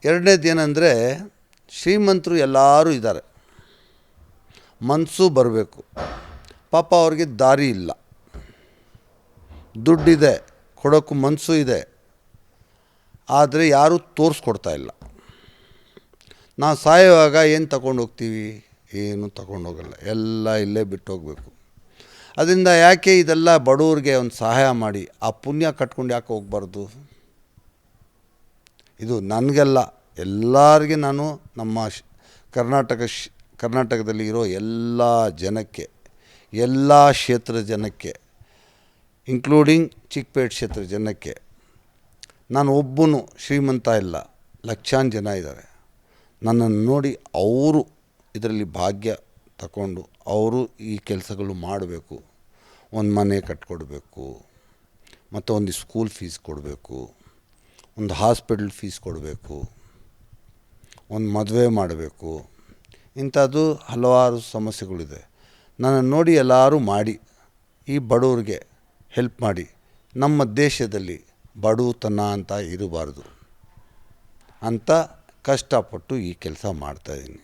ಎರಡನೇದೇನೆಂದರೆ ಶ್ರೀಮಂತರು ಎಲ್ಲರೂ ಇದ್ದಾರೆ, ಮನಸ್ಸು ಬರಬೇಕು. ಪಾಪ ಅವ್ರಿಗೆ ದಾರಿ ಇಲ್ಲ, ದುಡ್ಡಿದೆ, ಕೊಡೋಕ್ಕೂ ಮನಸ್ಸು ಇದೆ, ಆದರೆ ಯಾರೂ ತೋರಿಸ್ಕೊಡ್ತಾ ಇಲ್ಲ. ನಾವು ಸಾಯುವಾಗ ಏನು ತಗೊಂಡು ಹೋಗ್ತೀವಿ? ಏನು ತಗೊಂಡೋಗಲ್ಲ, ಎಲ್ಲ ಇಲ್ಲೇ ಬಿಟ್ಟು ಹೋಗಬೇಕು. ಅದರಿಂದ ಯಾಕೆ ಇದೆಲ್ಲ ಬಡವ್ರಿಗೆ ಒಂದು ಸಹಾಯ ಮಾಡಿ ಆ ಪುಣ್ಯ ಕಟ್ಕೊಂಡು ಯಾಕೆ ಹೋಗಬಾರ್ದು? ಇದು ನನಗೆಲ್ಲ, ಎಲ್ಲರಿಗೆ ನಾನು ನಮ್ಮ ಕರ್ನಾಟಕದಲ್ಲಿ ಇರೋ ಎಲ್ಲ ಜನಕ್ಕೆ, ಎಲ್ಲ ಕ್ಷೇತ್ರದ ಜನಕ್ಕೆ, ಇನ್ಕ್ಲೂಡಿಂಗ್ ಚಿಕ್ಕಪೇಟೆ ಕ್ಷೇತ್ರದ ಜನಕ್ಕೆ, ನಾನು ಒಬ್ಬನು ಶ್ರೀಮಂತ ಇಲ್ಲ, ಲಕ್ಷಾಂತರ ಜನ ಇದ್ದಾರೆ. ನನ್ನನ್ನು ನೋಡಿ ಅವರು ಇದರಲ್ಲಿ ಭಾಗ್ಯ ತಗೊಂಡು ಅವರು ಈ ಕೆಲಸಗಳು ಮಾಡಬೇಕು. ಒಂದು ಮನೆ ಕಟ್ಕೊಡ್ಬೇಕು, ಮತ್ತು ಒಂದು ಸ್ಕೂಲ್ ಫೀಸ್ ಕೊಡಬೇಕು, ಒಂದು ಹಾಸ್ಪಿಟಲ್ ಫೀಸ್ ಕೊಡಬೇಕು, ಒಂದು ಮದುವೆ ಮಾಡಬೇಕು. ಇಂಥದ್ದು ಹಲವಾರು ಸಮಸ್ಯೆಗಳಿದೆ. ನನ್ನನ್ನು ನೋಡಿ ಎಲ್ಲರೂ ಮಾಡಿ ಈ ಬಡವ್ರಿಗೆ ಹೆಲ್ಪ್ ಮಾಡಿ. ನಮ್ಮ ದೇಶದಲ್ಲಿ ಬಡತನ ಅಂತ ಇರಬಾರ್ದು ಅಂತ ಕಷ್ಟಪಟ್ಟು ಈ ಕೆಲಸ ಮಾಡ್ತಾಯಿದ್ದೀನಿ.